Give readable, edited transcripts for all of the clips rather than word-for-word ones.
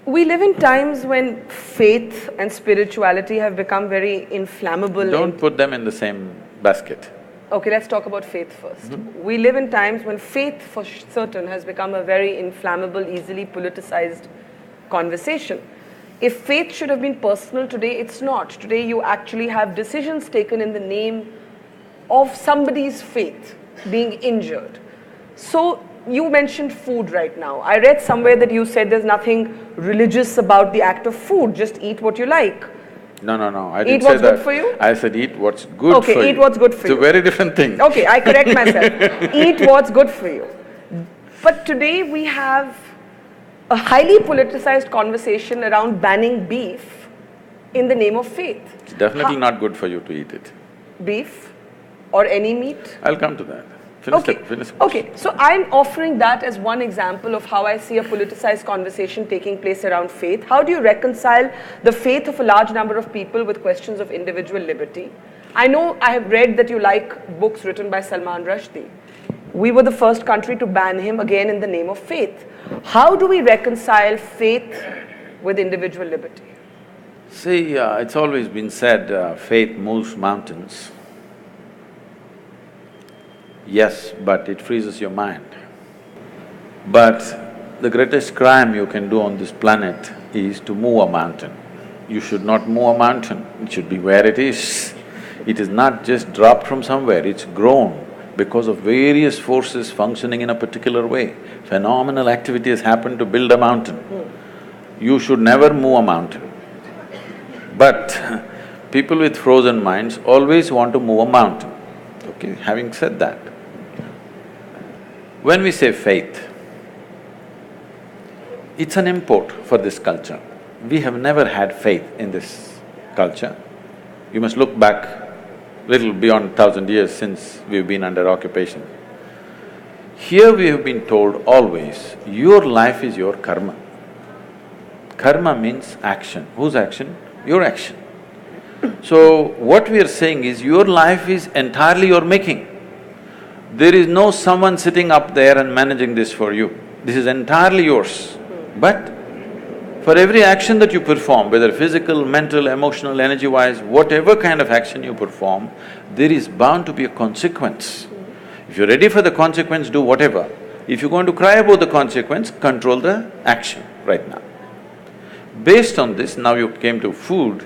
We live in times when faith and spirituality have become very inflammable. Don't put them in the same basket. Okay, let's talk about faith first. We live in times when faith, for certain, has become a very inflammable, easily politicized conversation. If faith should have been personal today, it's not. Today you actually have decisions taken in the name of somebody's faith being injured. So you mentioned food right now. I read somewhere that you said there's nothing religious about the act of food, just eat what you like. No, I didn't say that. Eat what's good for you? I said eat what's good for you. Okay, eat what's good for you. It's a very different thing. Okay, I correct myself. Eat what's good for you. But today we have a highly politicized conversation around banning beef in the name of faith. It's definitely not good for you to eat it. Beef or any meat? I'll come to that. Finish. Okay, so I'm offering that as one example of how I see a politicized conversation taking place around faith. How do you reconcile the faith of a large number of people with questions of individual liberty? I know I have read that you like books written by Salman Rushdie. We were the first country to ban him, again in the name of faith. How do we reconcile faith with individual liberty? See, it's always been said, faith moves mountains. Yes, but it freezes your mind. But the greatest crime you can do on this planet is to move a mountain. You should not move a mountain, it should be where it is. It is not just dropped from somewhere, it's grown because of various forces functioning in a particular way. Phenomenal activity has happened to build a mountain. You should never move a mountain. But people with frozen minds always want to move a mountain. Okay, having said that, when we say faith, it's an import for this culture. We have never had faith in this culture. You must look back little beyond 1,000 years since we've been under occupation. Here we have been told always, your life is your karma. Karma means action. Whose action? Your action. So what we are saying is, your life is entirely your making. There is no someone sitting up there and managing this for you. This is entirely yours. But for every action that you perform, whether physical, mental, emotional, energy-wise, whatever kind of action you perform, there is bound to be a consequence. If you're ready for the consequence, do whatever. If you're going to cry about the consequence, control the action right now. Based on this, now you came to food.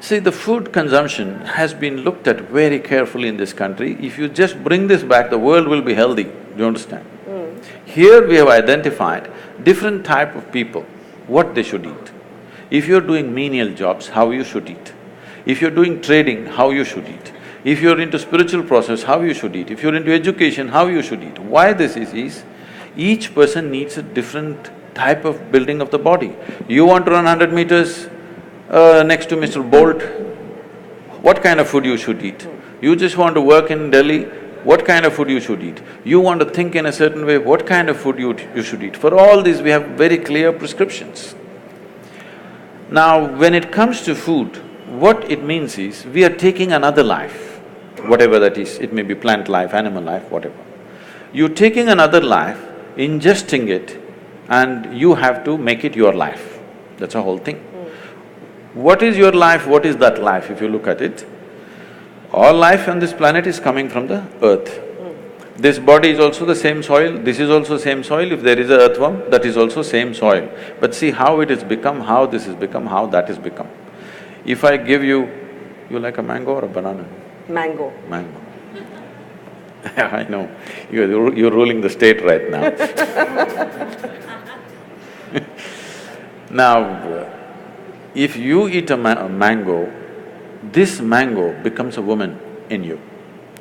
See, the food consumption has been looked at very carefully in this country. If you just bring this back, the world will be healthy, do you understand? Here we have identified different type of people, what they should eat. If you're doing menial jobs, how you should eat. If you're doing trading, how you should eat. If you're into spiritual process, how you should eat. If you're into education, how you should eat. Why this is each person needs a different type of building of the body. You want to run 100 meters next to Mr. Bolt, what kind of food you should eat? You just want to work in Delhi, what kind of food you should eat? You want to think in a certain way, what kind of food you should eat? For all these, we have very clear prescriptions. Now, when it comes to food, what it means is, we are taking another life, whatever that is, it may be plant life, animal life, whatever. You're taking another life, ingesting it, and you have to make it your life. That's the whole thing. What is your life, what is that life, if you look at it? All life on this planet is coming from the earth. This body is also the same soil, this is also same soil. If there is a earthworm, that is also same soil. But see how it has become, how this has become, how that has become. If I give you like a mango or a banana? Mango. Mango. I know, you're ruling the state right now. Now, if you eat a mango, this mango becomes a woman in you.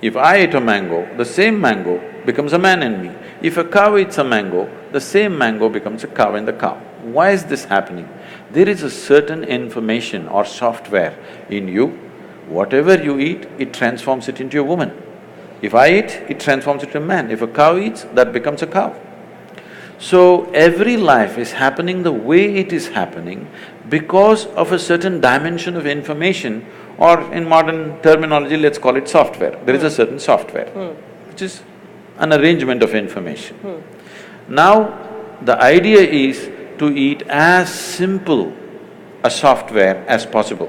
If I eat a mango, the same mango becomes a man in me. If a cow eats a mango, the same mango becomes a cow in the cow. Why is this happening? There is a certain information or software in you. Whatever you eat, it transforms it into a woman. If I eat, it transforms it into a man. If a cow eats, that becomes a cow. So, every life is happening the way it is happening because of a certain dimension of information, or in modern terminology, let's call it software. There is a certain software, which is an arrangement of information. Now, the idea is, to eat as simple a software as possible.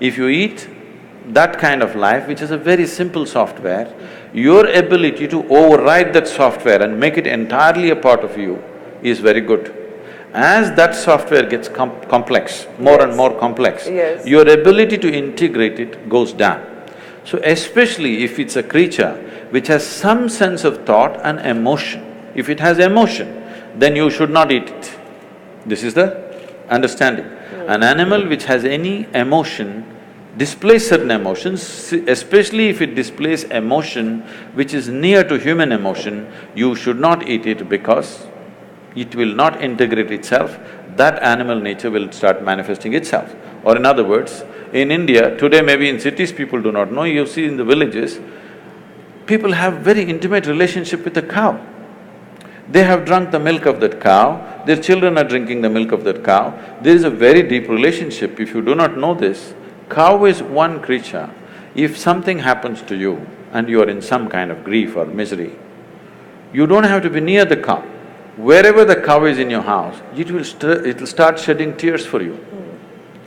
If you eat that kind of life, which is a very simple software, your ability to override that software and make it entirely a part of you is very good. As that software gets complex, more and more complex, your ability to integrate it goes down. So especially if it's a creature which has some sense of thought and emotion, if it has emotion, then you should not eat it. This is the understanding. An animal which has any emotion, displays certain emotions, especially if it displays emotion which is near to human emotion, you should not eat it because it will not integrate itself, that animal nature will start manifesting itself. Or in other words, in India, today maybe in cities people do not know, you see in the villages, people have very intimate relationship with the cow. They have drunk the milk of that cow, their children are drinking the milk of that cow. There is a very deep relationship. If you do not know this, cow is one creature. If something happens to you and you are in some kind of grief or misery, you don't have to be near the cow. Wherever the cow is in your house, it'll start shedding tears for you.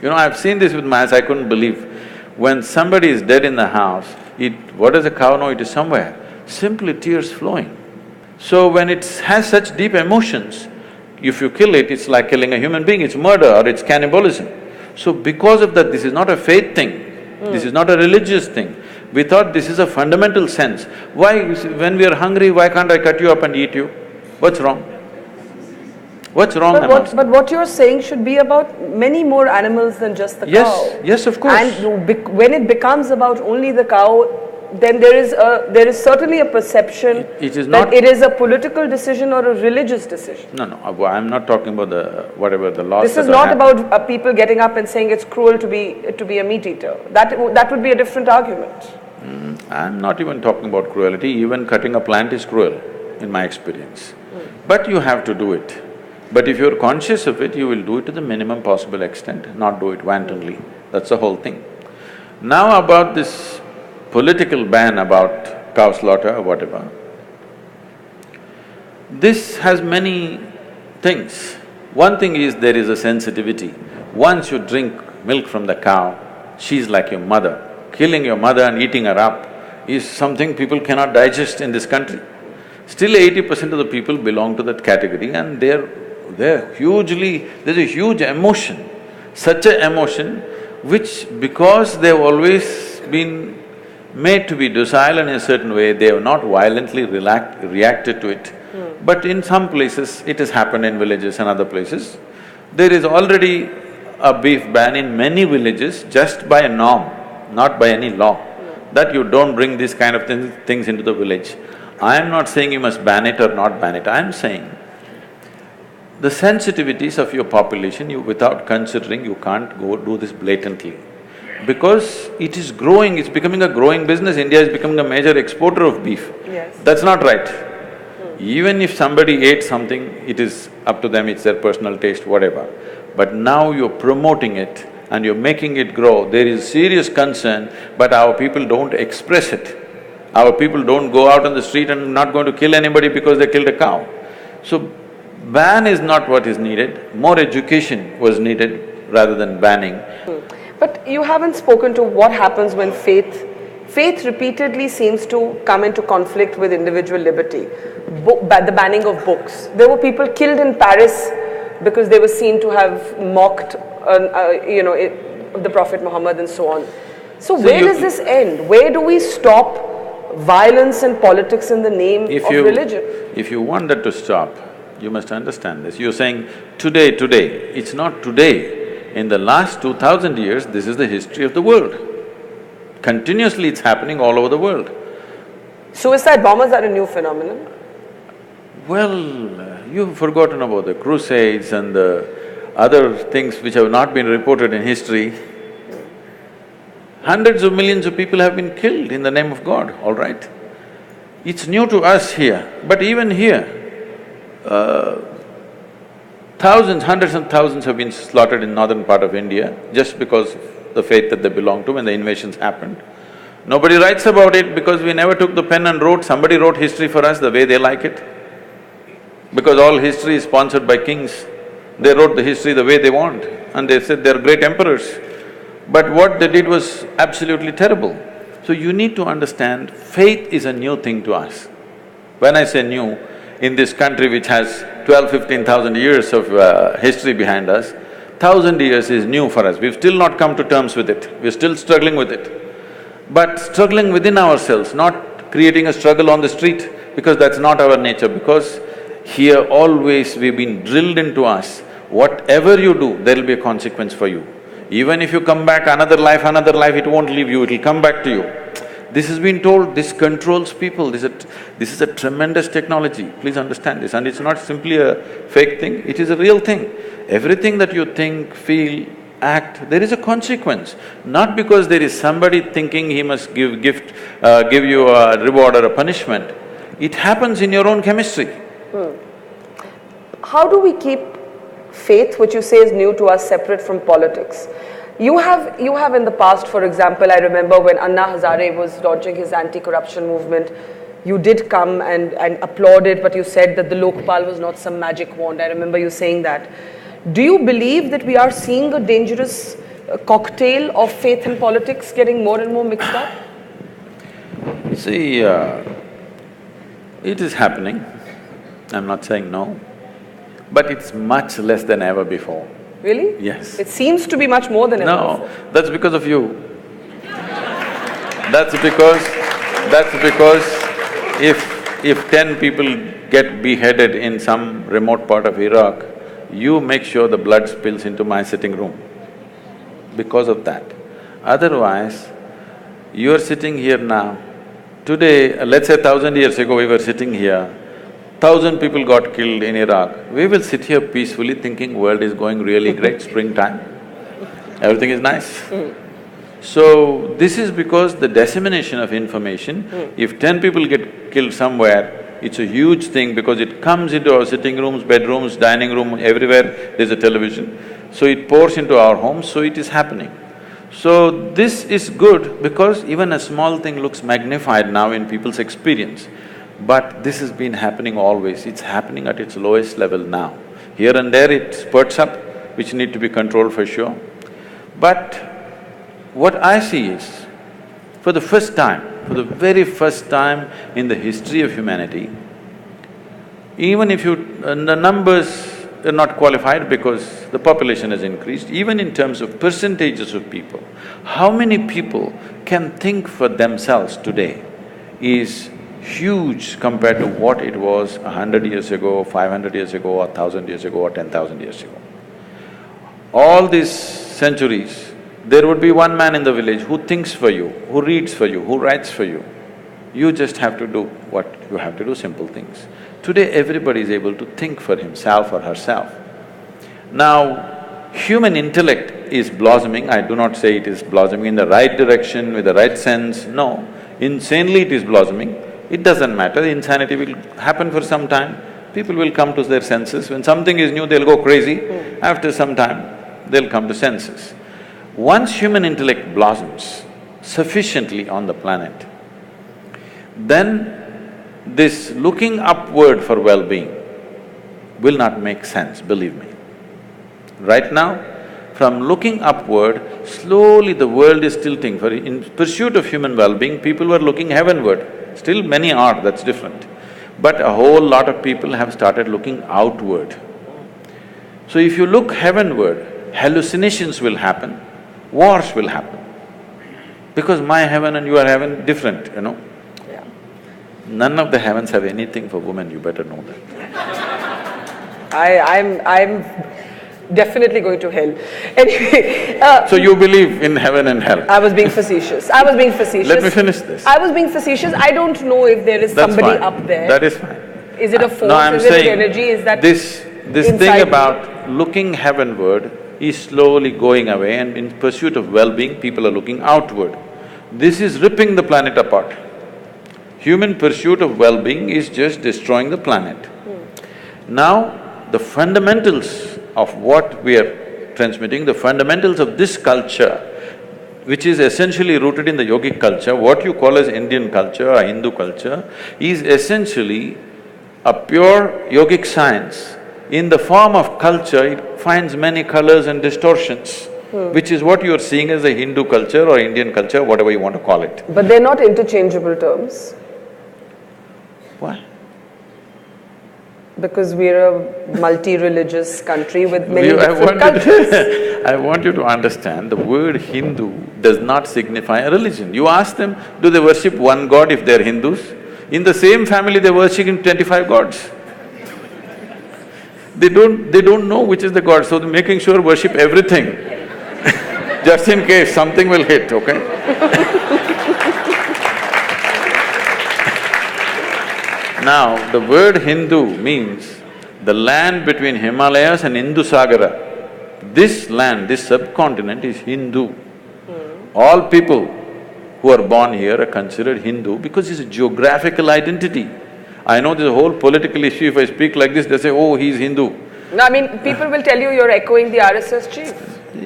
You know, I've seen this with my eyes, I couldn't believe. When somebody is dead in the house, what does a cow know? It is somewhere, simply tears flowing. So when it has such deep emotions, if you kill it, it's like killing a human being, it's murder or it's cannibalism. So because of that, this is not a faith thing, this is not a religious thing. We thought this is a fundamental sense. Why, when we are hungry, why can't I cut you up and eat you? What's wrong? What's wrong? But what you're saying should be about many more animals than just the cow. Yes, of course. And when it becomes about only the cow, then there is certainly a perception that it is a political decision or a religious decision. No, I'm not talking about whatever the laws. This is not about people getting up and saying it's cruel to be a meat eater. That would be a different argument. I'm not even talking about cruelty, even cutting a plant is cruel, in my experience. But you have to do it. But if you're conscious of it, you will do it to the minimum possible extent, not do it wantonly. That's the whole thing. Now about this political ban about cow slaughter or whatever, this has many things. One thing is there is a sensitivity. Once you drink milk from the cow, she's like your mother. Killing your mother and eating her up is something people cannot digest in this country. Still 80% of the people belong to that category and they're hugely… there's a huge emotion, such an emotion which because they've always been made to be docile in a certain way, they have not violently reacted to it. But in some places, it has happened in villages and other places. There is already a beef ban in many villages just by a norm, not by any law, that you don't bring these kind of things into the village. I am not saying you must ban it or not ban it, I am saying the sensitivities of your population, without considering, you can't go do this blatantly. Because it is growing, it's becoming a growing business, India is becoming a major exporter of beef. That's not right. Even if somebody ate something, it is up to them, it's their personal taste, whatever. But now you're promoting it and you're making it grow, there is serious concern, but our people don't express it. Our people don't go out on the street and not going to kill anybody because they killed a cow. So, ban is not what is needed, more education was needed rather than banning. But you haven't spoken to what happens when faith repeatedly seems to come into conflict with individual liberty. The banning of books. There were people killed in Paris because they were seen to have mocked, the Prophet Muhammad and so on. So where does this end? Where do we stop violence and politics in the name of religion? If you want that to stop, you must understand this. You're saying today, it's not today. In the last 2000 years, this is the history of the world. Continuously it's happening all over the world. Suicide bombers are a new phenomenon? Well, you've forgotten about the crusades and the other things which have not been reported in history. Hundreds of millions of people have been killed in the name of God, all right? It's new to us here, but even here, thousands, hundreds and thousands have been slaughtered in northern part of India just because of the faith that they belong to when the invasions happened. Nobody writes about it because we never took the pen and wrote, somebody wrote history for us the way they like it. Because all history is sponsored by kings, They wrote the history the way they want and they said they're great emperors. But what they did was absolutely terrible. So you need to understand, faith is a new thing to us. When I say new, in this country which has 15,000 years of history behind us, 1,000 years is new for us. We've still not come to terms with it, we're still struggling with it. But struggling within ourselves, not creating a struggle on the street, because that's not our nature, because here always we've been drilled into us, whatever you do, there'll be a consequence for you. Even if you come back another life, it won't leave you, it'll come back to you. This has been told, this controls people, this is a tremendous technology, please understand this. And it's not simply a fake thing, it is a real thing. Everything that you think, feel, act, there is a consequence. Not because there is somebody thinking he must give you a reward or a punishment. It happens in your own chemistry. How do we keep faith, which you say is new to us, separate from politics? You have in the past, for example, I remember when Anna Hazare was launching his anti-corruption movement, you did come and applaud it, but you said that the Lokpal was not some magic wand. I remember you saying that. Do you believe that we are seeing a dangerous cocktail of faith and politics getting more and more mixed up? See, it is happening, I'm not saying no, but it's much less than ever before. Really? Yes. It seems to be much more than ever before. No, that's because of you. That's because if 10 people get beheaded in some remote part of Iraq, you make sure the blood spills into my sitting room because of that. Otherwise, you're sitting here now. Today, let's say 1,000 years ago we were sitting here, 1,000 people got killed in Iraq. We will sit here peacefully thinking world is going really great, springtime, everything is nice. So, this is because the dissemination of information, if 10 people get killed somewhere, it's a huge thing because it comes into our sitting rooms, bedrooms, dining room, everywhere there's a television. So it pours into our homes, so it is happening. So this is good because even a small thing looks magnified now in people's experience. But this has been happening always, it's happening at its lowest level now. Here and there it spurts up, which need to be controlled for sure. But what I see is, for the very first time in the history of humanity, even if the numbers are not qualified because the population has increased, even in terms of percentages of people, how many people can think for themselves today is huge compared to what it was 100 years ago, 500 years ago, or 1,000 years ago, or 10,000 years ago. All these centuries, there would be one man in the village who thinks for you, who reads for you, who writes for you. You just have to do what you have to do, simple things. Today, everybody is able to think for himself or herself. Now, human intellect is blossoming. I do not say it is blossoming in the right direction, with the right sense, no. Insanely it is blossoming. It doesn't matter, insanity will happen for some time, people will come to their senses. When something is new, they'll go crazy. After some time, they'll come to senses. Once human intellect blossoms sufficiently on the planet, then this looking upward for well-being will not make sense, believe me. Right now, from looking upward, slowly the world is tilting. In pursuit of human well-being, people were looking heavenward. Still many are, that's different. But a whole lot of people have started looking outward. So if you look heavenward, hallucinations will happen, wars will happen. Because my heaven and your heaven different, you know. Yeah. None of the heavens have anything for women, you better know that. I'm definitely going to hell. Anyway… So you believe in heaven and hell? I was being facetious. Let me finish this. I was being facetious. I don't know if there is somebody up there. That is fine. Is it a force? No, I'm is saying it energy? Is that this thing about looking heavenward is slowly going away, and in pursuit of well-being, people are looking outward. This is ripping the planet apart. Human pursuit of well-being is just destroying the planet. Now, the fundamentals of what we are transmitting, the fundamentals of this culture, which is essentially rooted in the yogic culture, what you call as Indian culture or Hindu culture, is essentially a pure yogic science in the form of culture, it finds many colors and distortions, which is what you're seeing as a Hindu culture or Indian culture, whatever you want to call it. But they're not interchangeable terms. Why? Because we're a multi-religious country with many different cultures. I want you to understand, the word Hindu does not signify a religion. You ask them, do they worship one god if they're Hindus? In the same family, they're worshipping 25 gods. They don't know which is the god, so they're making sure worship everything, just in case something will hit, okay? Now, the word Hindu means the land between Himalayas and Hindu Sagara. This land, this subcontinent is Hindu. All people who are born here are considered Hindu because it's a geographical identity. I know there's a whole political issue, if I speak like this, they say, oh, he's Hindu. No, I mean, people will tell you you're echoing the RSS chief.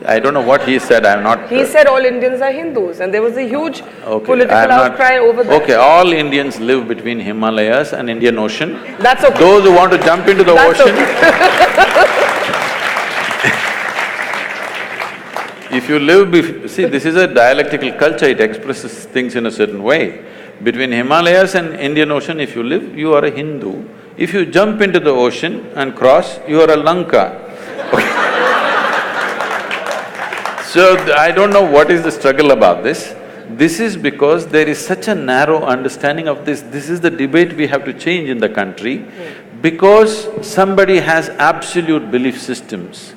I don't know what he said, I'm not… He said all Indians are Hindus and there was a huge political outcry over that. Okay, all Indians live between Himalayas and Indian Ocean. That's okay. Those who want to jump into the ocean… Okay. If you live… see, this is a dialectical culture, it expresses things in a certain way. Between Himalayas and Indian Ocean, if you live, you are a Hindu. If you jump into the ocean and cross, you are a Lanka. So, I don't know what is the struggle about this. This is because there is such a narrow understanding of this. This is the debate we have to change in the country. Because somebody has absolute belief systems,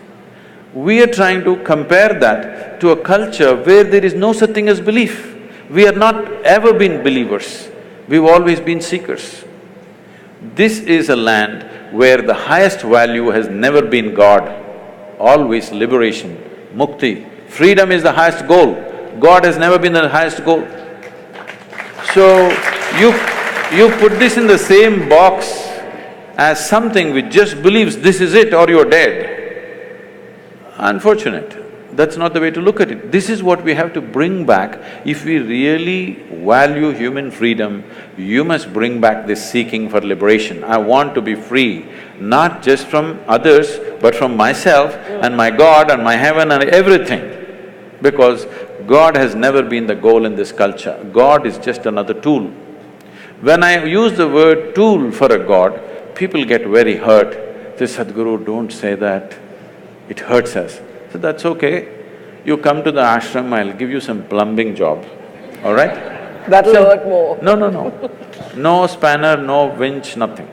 we are trying to compare that to a culture where there is no such thing as belief. We are not ever been believers, we've always been seekers. This is a land where the highest value has never been God, always liberation, mukti. Freedom is the highest goal, God has never been the highest goal. So, you put this in the same box as something which just believes this is it or you're dead. Unfortunate. That's not the way to look at it. This is what we have to bring back. If we really value human freedom, you must bring back this seeking for liberation. I want to be free, not just from others, but from myself and my God and my heaven and everything. Because God has never been the goal in this culture. God is just another tool. When I use the word tool for a God, people get very hurt. Say, Sadhguru, don't say that, it hurts us. So that's okay. You come to the ashram, I'll give you some plumbing job, all right? That'll hurt more. No. No spanner, no winch, nothing.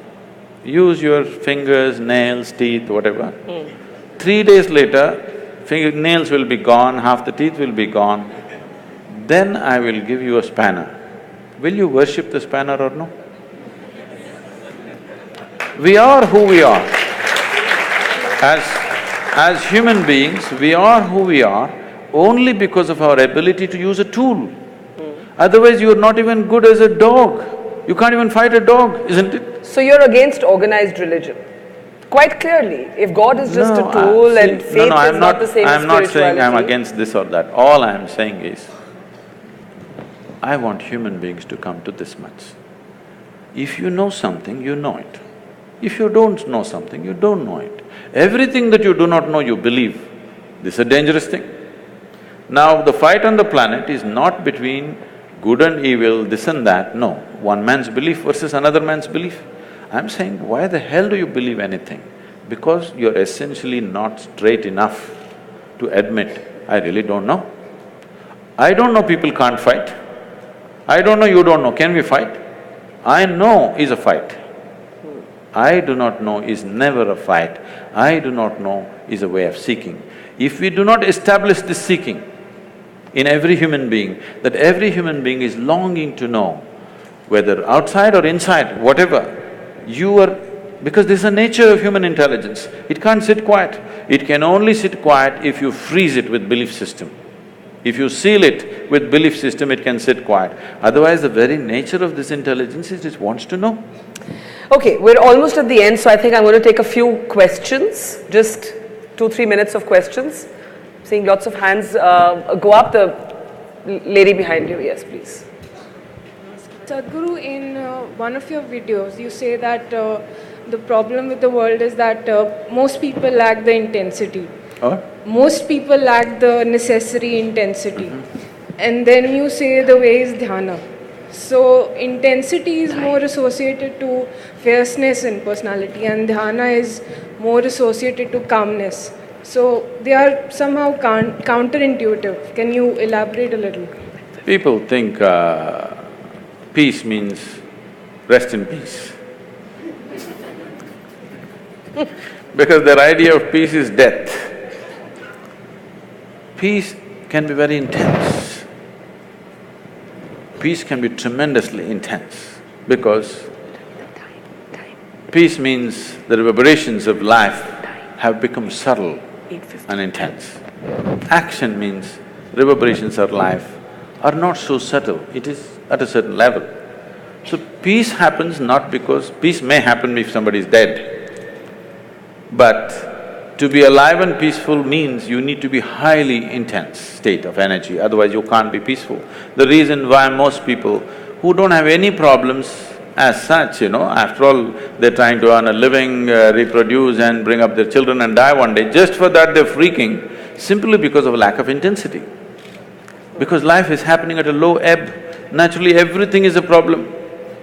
Use your fingers, nails, teeth, whatever. 3 days later, nails will be gone, half the teeth will be gone. Then I will give you a spanner. Will you worship the spanner or no? We are who we are. As human beings, we are who we are only because of our ability to use a tool. Otherwise, you're not even good as a dog. You can't even fight a dog, isn't it? So you're against organized religion? Quite clearly, if God is just a tool and faith is not the same as spirituality… I'm not saying I'm against this or that. All I'm saying is, I want human beings to come to this much. If you know something, you know it. If you don't know something, you don't know it. Everything that you do not know, you believe. This is a dangerous thing. Now, the fight on the planet is not between good and evil, this and that, no. One man's belief versus another man's belief. I'm saying, why the hell do you believe anything? Because you're essentially not straight enough to admit, I really don't know. I don't know people can't fight. I don't know, you don't know, can we fight? I know is a fight. I do not know is never a fight. I do not know is a way of seeking. If we do not establish this seeking in every human being, that every human being is longing to know, whether outside or inside, whatever, you are… because this is the nature of human intelligence, it can't sit quiet. It can only sit quiet if you freeze it with belief system. If you seal it with belief system, it can sit quiet. Otherwise, the very nature of this intelligence is it wants to know. Okay, we're almost at the end, so I think I'm going to take a few questions, just 2-3 minutes of questions. Seeing lots of hands go up. The lady behind you, yes, please. Sadhguru, in one of your videos, you say that the problem with the world is that most people lack the intensity. Or? Most people lack the necessary intensity. And then you say the way is dhyana. So intensity is more associated to fierceness in personality, and dhyana is more associated to calmness. So they are somehow counterintuitive. Can you elaborate a little? People think peace means rest in peace. Because their idea of peace is death. Peace can be very intense. Peace can be tremendously intense because peace means the reverberations of life have become subtle and intense. Action means reverberations of life are not so subtle, it is at a certain level. So peace happens not because… peace may happen if somebody is dead, but to be alive and peaceful means you need to be highly intense state of energy, otherwise you can't be peaceful. The reason why most people who don't have any problems as such, after all, they're trying to earn a living, reproduce and bring up their children and die one day, just for that they're freaking, simply because of lack of intensity. Because life is happening at a low ebb, naturally everything is a problem.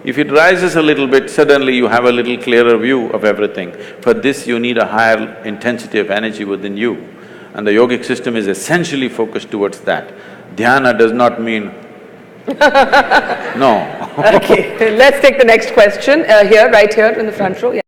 If it rises a little bit, suddenly you have a little clearer view of everything. For this you need a higher intensity of energy within you, and the yogic system is essentially focused towards that. Dhyana does not mean… no. Okay, let's take the next question, right here in the front row. Yeah.